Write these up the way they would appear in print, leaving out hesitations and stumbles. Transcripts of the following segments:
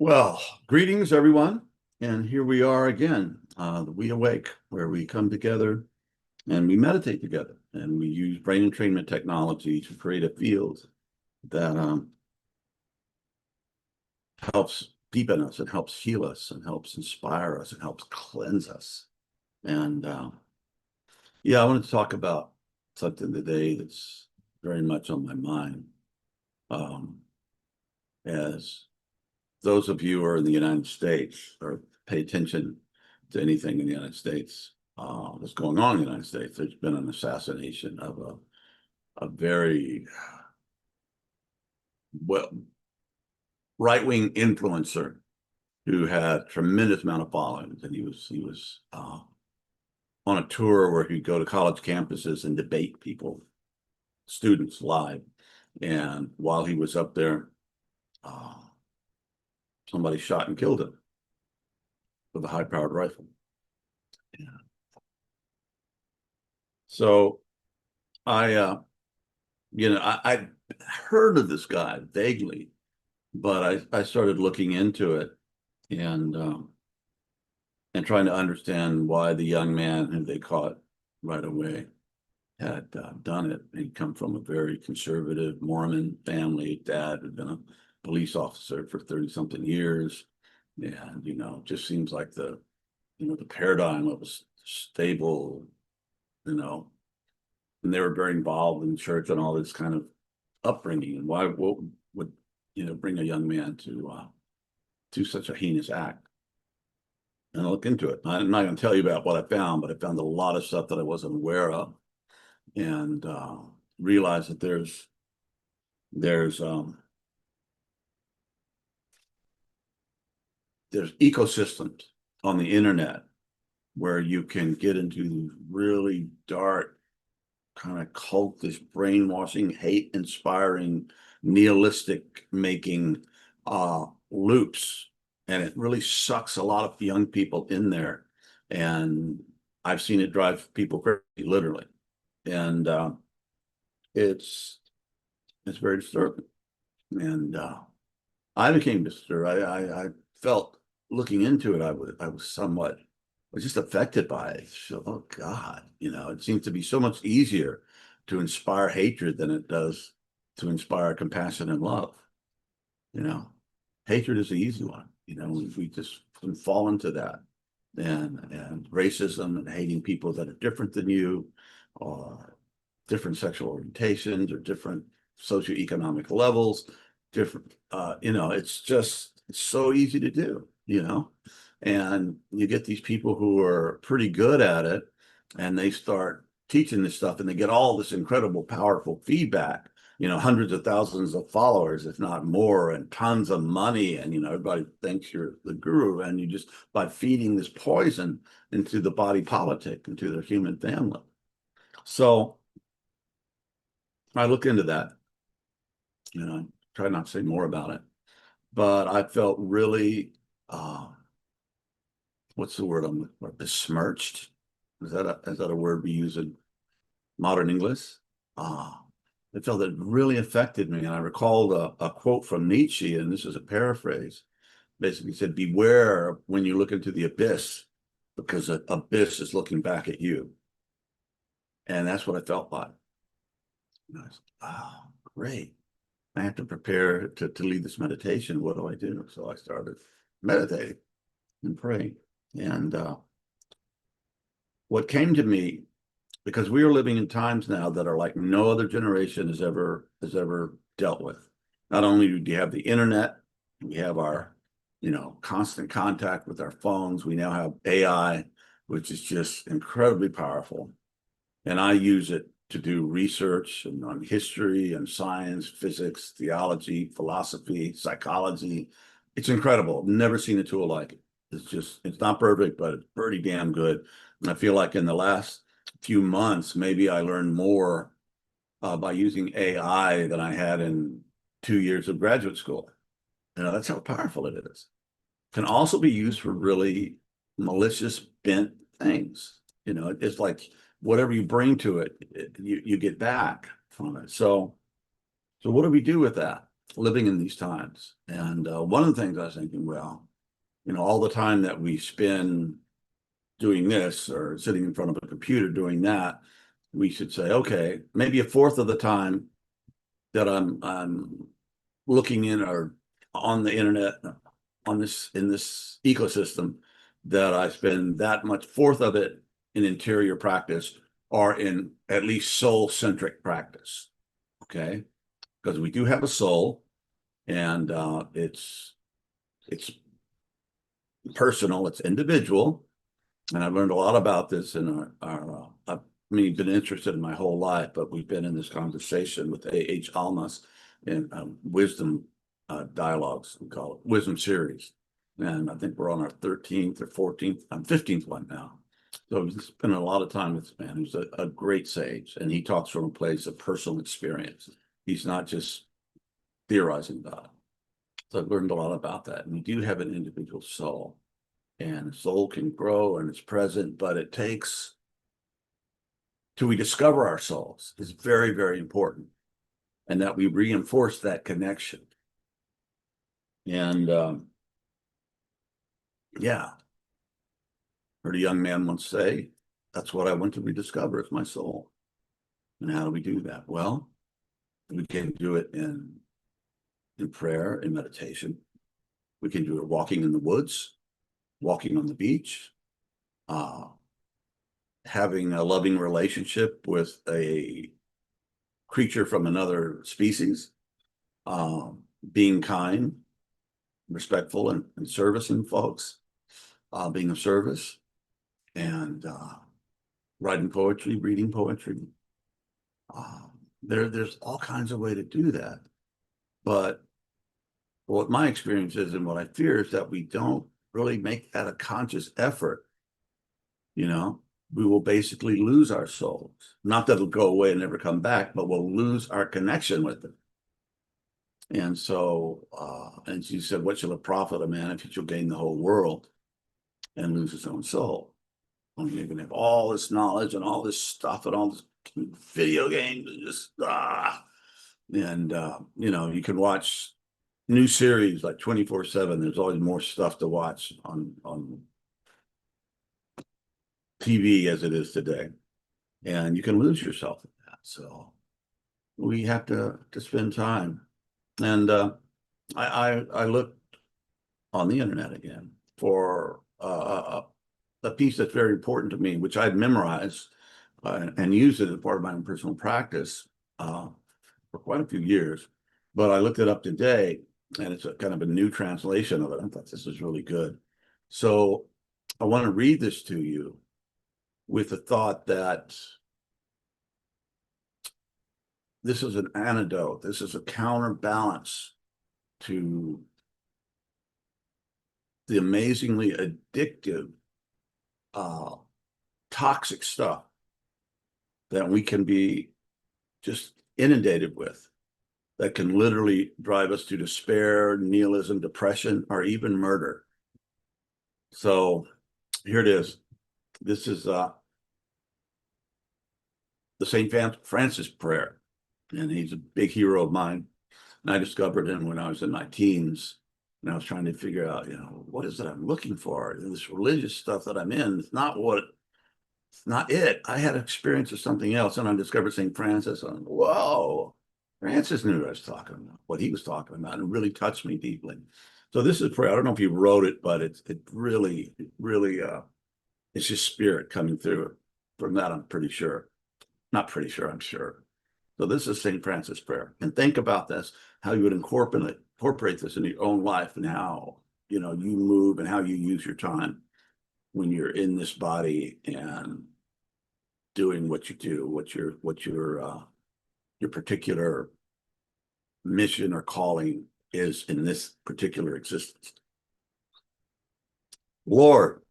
Well, greetings, everyone. And here we are again, the WeAwake, where we come together and we meditate together. And we use brain entrainment technology to create a field that helps deepen us, and helps heal us, and helps inspire us, and helps cleanse us. And yeah, I wanted to talk about something today that's very much on my mind. As those of you who are in the United States or pay attention to anything in the United States that's going on in the United States, there's been an assassination of a very well right-wing influencer who had a tremendous amount of followings, and he was on a tour where he'd go to college campuses and debate people, students live. And while he was up there, somebody shot and killed him with a high-powered rifle. Yeah. So I heard of this guy vaguely, but I started looking into it and trying to understand why the young man who they caught right away had done it. He'd come from a very conservative Mormon family. Dad had been a police officer for 30-something years. And, just seems like the paradigm of a stable, and they were very involved in church and all this kind of upbringing. And what would, bring a young man to such a heinous act? And I'll look into it. I'm not going to tell you about what I found, but I found a lot of stuff that I wasn't aware of, and realized that there's ecosystems on the internet where you can get into really dark, kind of cultish, brainwashing, hate inspiring, nihilistic making loops. And it really sucks a lot of young people in there. And I've seen it drive people crazy, literally. And it's very disturbing. And I became disturbed. I felt, looking into it, I was just affected by it. So, oh God, it seems to be so much easier to inspire hatred than it does to inspire compassion and love. Hatred is the easy one. We just can fall into that, and racism and hating people that are different than you, or different sexual orientations, or different socioeconomic levels, different. It's so easy to do. And you get these people who are pretty good at it, and they start teaching this stuff, and they get all this incredible, powerful feedback, hundreds of thousands of followers, if not more, and tons of money. And, everybody thinks you're the guru, and you just, by feeding this poison into the body politic, into their human family. So I look into that, try not to say more about it, but I felt really, what's the word I'm looking for? Besmirched. Is that a word we use in modern English? It felt that it really affected me. And I recalled a quote from Nietzsche, and this is a paraphrase. Basically said, beware when you look into the abyss, because the abyss is looking back at you. And that's what I felt like. And I was, oh, great. I have to prepare to lead this meditation. What do I do? So I started meditating and praying. And what came to me, because we are living in times now that are like no other generation has ever dealt with. Not only do you have the internet, we have our, constant contact with our phones. We now have AI, which is just incredibly powerful. And I use it to do research and on history and science, physics, theology, philosophy, psychology. It's incredible. Never seen a tool like it. It's not perfect, but it's pretty damn good. And I feel like in the last few months, maybe I learned more by using AI than I had in 2 years of graduate school. That's how powerful it is. Can also be used for really malicious, bent things. It's like whatever you bring to it, you get back from it. So what do we do with that? living in these times. And one of the things I was thinking, well, all the time that we spend doing this or sitting in front of a computer doing that, we should say, okay, maybe a fourth of the time that I'm looking in or on the internet in this ecosystem, that I spend that much fourth of it in interior practice or in at least soul-centric practice. Okay, because we do have a soul, and it's personal, it's individual, and I've learned a lot about this in I've been interested in my whole life, but we've been in this conversation with A.H. Alma's in wisdom dialogues, we call it wisdom series, and I think we're on our 13th or 14th, 15th one now. So we've spent a lot of time with this man who's a great sage, and he talks from a place of personal experience. He's not just theorizing about it. So I've learned a lot about that. And we do have an individual soul, and the soul can grow and it's present, but it takes till we discover our souls is very, very important, and that we reinforce that connection. And yeah, heard a young man once say, that's what I want to rediscover is my soul. And how do we do that? Well, we can do it in prayer, in meditation. We can do it walking in the woods, walking on the beach, having a loving relationship with a creature from another species, being kind, respectful, and servicing folks, being of service, and writing poetry, reading poetry. There's all kinds of ways to do that. But what my experience is, and what I fear, is that we don't really make that a conscious effort. We will basically lose our souls. Not that it'll go away and never come back, but we'll lose our connection with it. And so, and she said, what shall it profit a man if he shall gain the whole world and lose his own soul? I mean, you can have all this knowledge and all this stuff and all this video games and just, and, you can watch new series like 24/7. There's always more stuff to watch on TV as it is today, and you can lose yourself in that. So we have to spend time. And I looked on the internet again for a piece that's very important to me, which I'd memorized and used it as part of my own personal practice for quite a few years. But I looked it up today, and it's a kind of a new translation of it. I thought this was really good. So I want to read this to you with the thought that this is an antidote. This is a counterbalance to the amazingly addictive, toxic stuff that we can be just inundated with, that can literally drive us to despair, nihilism, depression, or even murder. So here it is. This is the St. Francis prayer, and he's a big hero of mine. And I discovered him when I was in my teens, and I was trying to figure out, what is it I'm looking for? And this religious stuff that I'm in, it's not it. I had experience of something else, and I discovered St. Francis. And whoa, Francis knew what I was talking about, what he was talking about, and it really touched me deeply. So this is prayer. I don't know if he wrote it, but it really, it's just spirit coming through it. From that, I'm pretty sure. Not pretty sure, I'm sure. So this is St. Francis prayer. And think about this, how you would incorporate this in your own life, and how, you move and how you use your time when you're in this body and doing what you do, what your particular mission or calling is in this particular existence. Lord,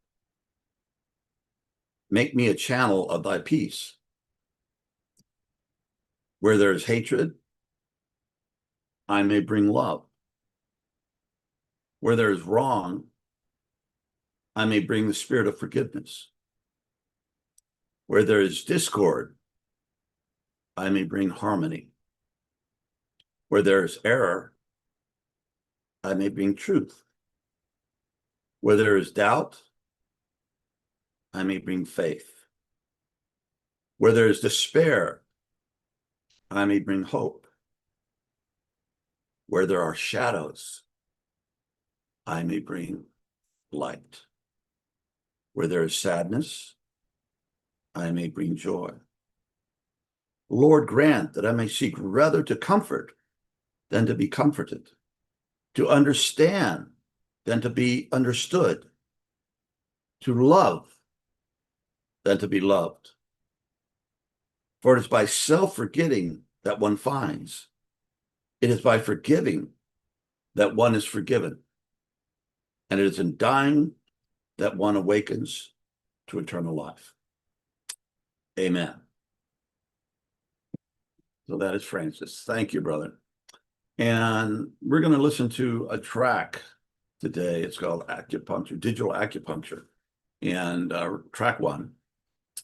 make me a channel of thy peace. Where there is hatred, I may bring love. Where there is wrong, I may bring the spirit of forgiveness. Where there is discord, I may bring harmony. Where there is error, I may bring truth. Where there is doubt, I may bring faith. Where there is despair, I may bring hope. Where there are shadows, I may bring light. Where there is sadness, I may bring joy. Lord, grant that I may seek rather to comfort than to be comforted, to understand than to be understood, to love than to be loved. For it is by self-forgetting that one finds. It is by forgiving that one is forgiven. And it is in dying that one awakens to eternal life. Amen. So that is Francis. Thank you, brother. And we're going to listen to a track today. It's called Acupuncture, Digital Acupuncture, and track one.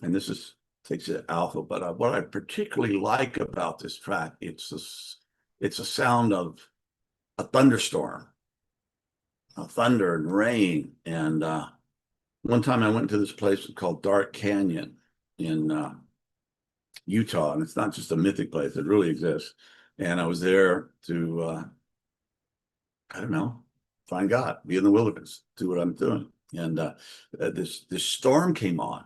And this takes it alpha. But what I particularly like about this track, it's a sound of a thunderstorm, a thunder and rain. And one time I went to this place called Dark Canyon in Utah, and it's not just a mythic place; it really exists. And I was there to, I don't know, find God, be in the wilderness, do what I'm doing. And this storm came on,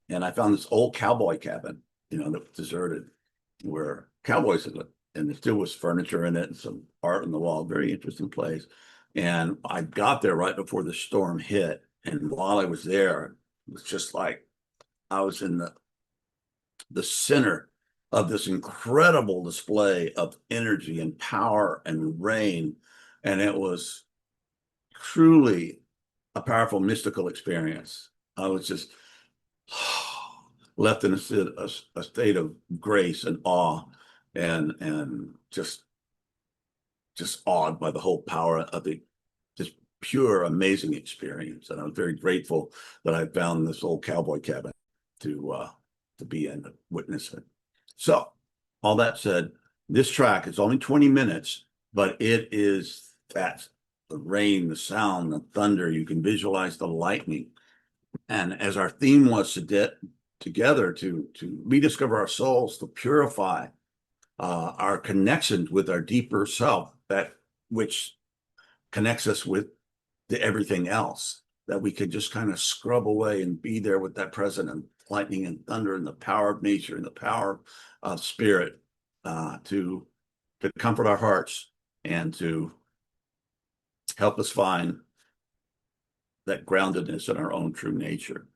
and I found this old cowboy cabin, that was deserted, where cowboys had lived, and there still was furniture in it and some art on the wall. Very interesting place. And I got there right before the storm hit, and while I was there, it was just like I was in the center of this incredible display of energy and power and rain. And it was truly a powerful mystical experience. I was just left in a state of grace and awe, and just awed by the whole power of the just pure amazing experience. And I was very grateful that I found this old cowboy cabin to be in and witness it. So all that said, this track is only 20 minutes, but it is that the rain, the sound, the thunder. You can visualize the lightning. And as our theme was together to rediscover our souls, to purify our connections with our deeper self, that which connects us with the everything else, that we could just kind of scrub away and be there with that present and lightning and thunder and the power of nature and the power of spirit to comfort our hearts and to help us find that groundedness in our own true nature.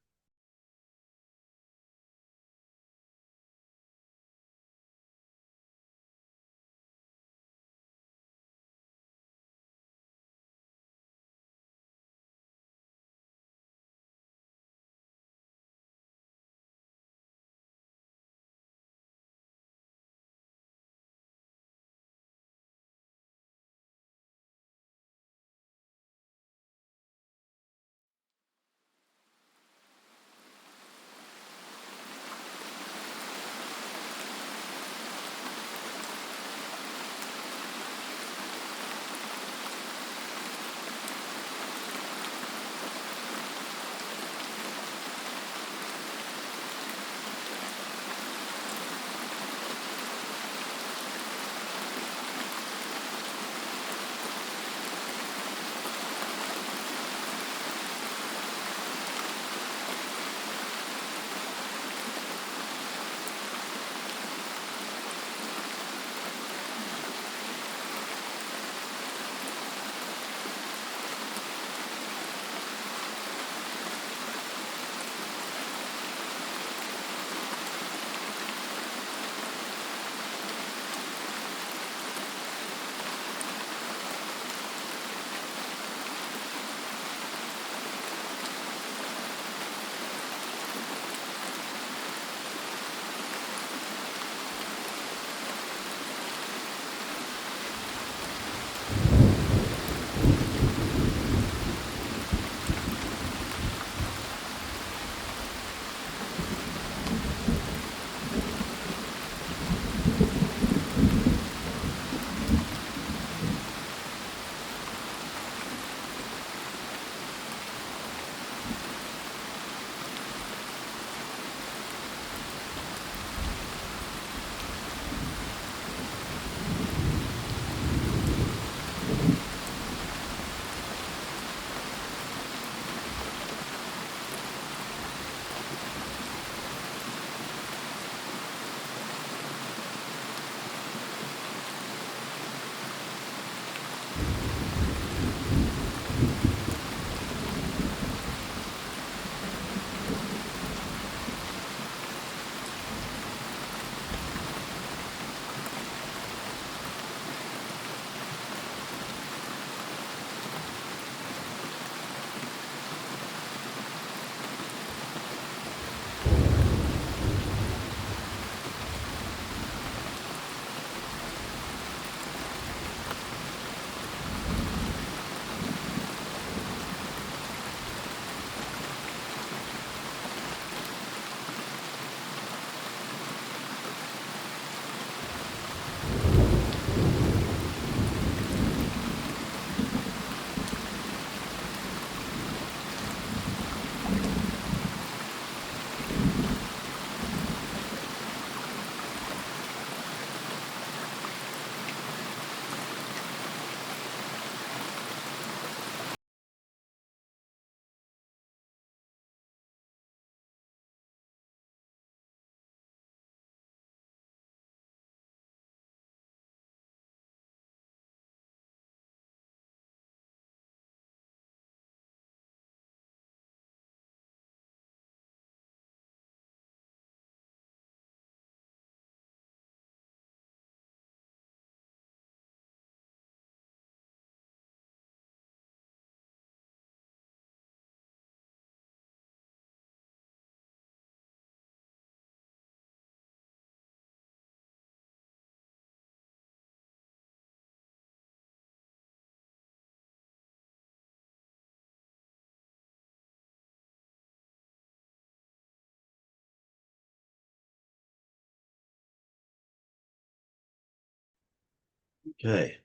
Okay.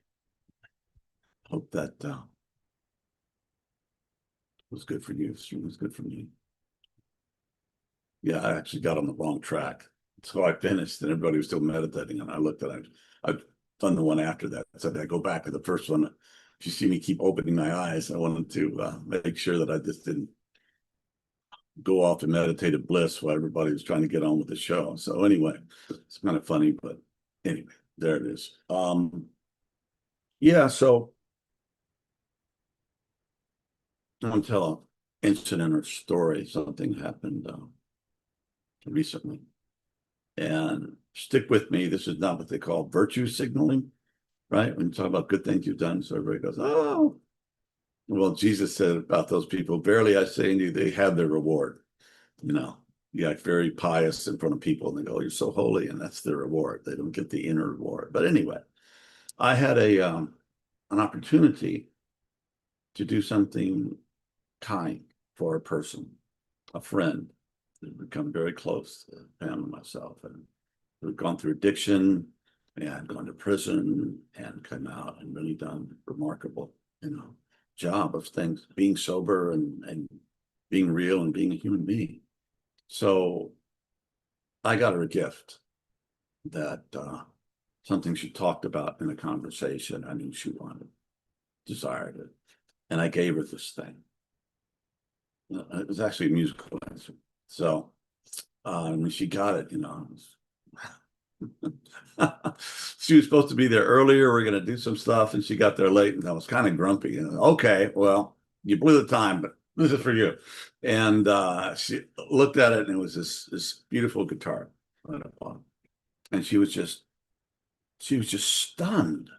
Hope that was good for you. Stream was good for me. Yeah, I actually got on the wrong track. So I finished and everybody was still meditating. And I looked at it. I've done the one after that. So I go back to the first one. If you see me keep opening my eyes, I wanted to make sure that I just didn't go off in meditative bliss while everybody was trying to get on with the show. So anyway, it's kind of funny, but anyway, there it is. Yeah, so I want to tell an incident or story. Something happened recently. And stick with me. This is not what they call virtue signaling, right? When you talk about good things you've done, so everybody goes, oh, well, Jesus said about those people, verily I say unto you, they have their reward. You know, you act very pious in front of people and they go, you're so holy, and that's their reward. They don't get the inner reward. But anyway, I had an opportunity to do something kind for a person, a friend, who'd become very close to Pam and myself, and who'd gone through addiction and gone to prison and come out and really done remarkable, job of things, being sober and being real and being a human being. So I got her a gift that something she talked about in a conversation. I knew she wanted, desired it. And I gave her this thing. It was actually a musical instrument. So when she got it, she was supposed to be there earlier. We're going to do some stuff, and she got there late, and I was kind of grumpy. And okay, well, you blew the time, but this is for you. And she looked at it, and it was this beautiful guitar, and she was just stunned,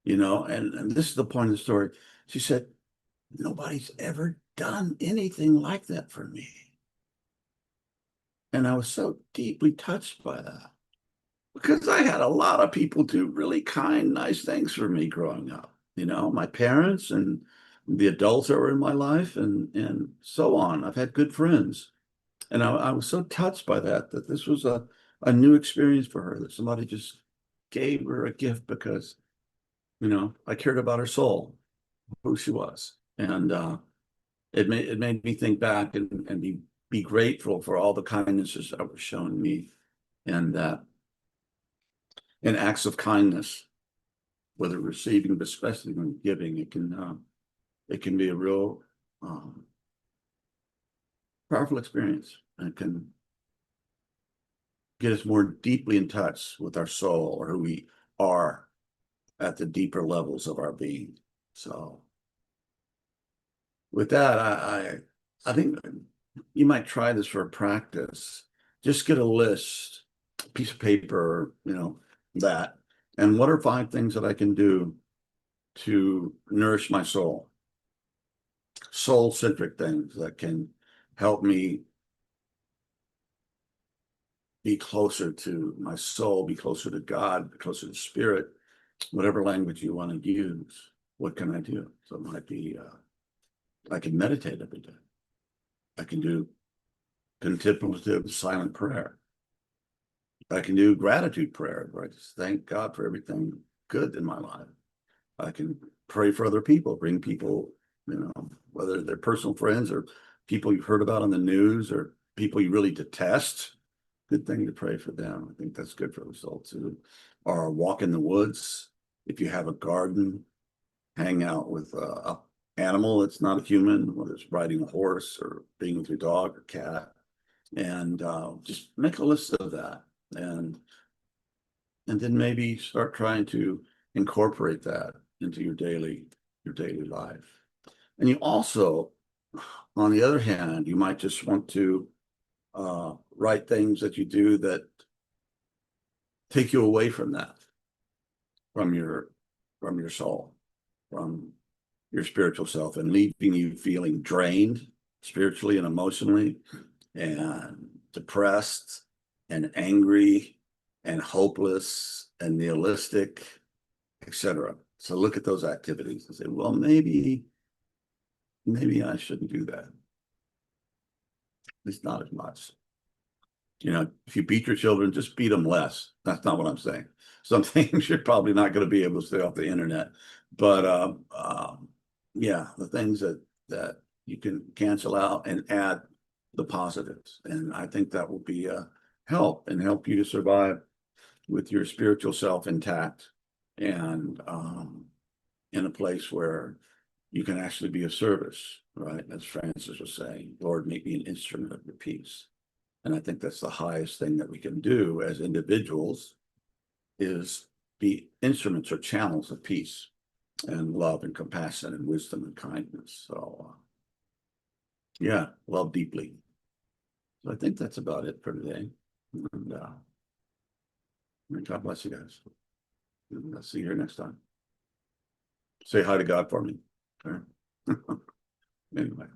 And this is the point of the story. She said, "Nobody's ever done anything like that for me," and I was so deeply touched by that. Because I had a lot of people do really kind, nice things for me growing up. My parents and the adults that were in my life and so on. I've had good friends. And I was so touched by that this was a new experience for her, that somebody just gave her a gift because, I cared about her soul, who she was. And it made me think back and be grateful for all the kindnesses that were shown me, and that in acts of kindness, whether receiving, but especially when giving, it can be a real powerful experience, and it can get us more deeply in touch with our soul, or who we are at the deeper levels of our being. So with that, I think you might try this for a practice. Just get a list, a piece of paper, that, and what are 5 things that I can do to nourish my soul-centric things that can help me be closer to my soul, be closer to God, be closer to spirit, whatever language you want to use. What can I do? So it might be, I can meditate every day. I can do contemplative silent prayer. I can do gratitude prayer, where I just thank God for everything good in my life. I can pray for other people, bring people, whether they're personal friends or people you've heard about on the news or people you really detest. Good thing to pray for them. I think that's good for the soul too. Or walk in the woods. If you have a garden, hang out with a animal that's not a human, whether it's riding a horse or being with your dog or cat, and just make a list of that, and then maybe start trying to incorporate that into your daily life. And you also, on the other hand, you might just want to write things that you do that take you away from that, from your soul, from your spiritual self, and leaving you feeling drained spiritually and emotionally, and depressed and angry and hopeless and nihilistic, etc. So look at those activities and say, well, maybe I shouldn't do that. At least not as much. You know, if you beat your children, just beat them less. That's not what I'm saying. Some things you're probably not going to be able to stay off the internet, but yeah, the things that you can cancel out and add the positives, and I think that will be a help and help you to survive with your spiritual self intact and in a place where you can actually be of service, right? As Francis was saying, Lord, make me an instrument of your peace. And I think that's the highest thing that we can do as individuals is be instruments or channels of peace and love and compassion and wisdom and kindness. So, yeah, love deeply. So I think that's about it for today. And God bless you guys. And I'll see you here next time. Say hi to God for me. Okay. Anyway.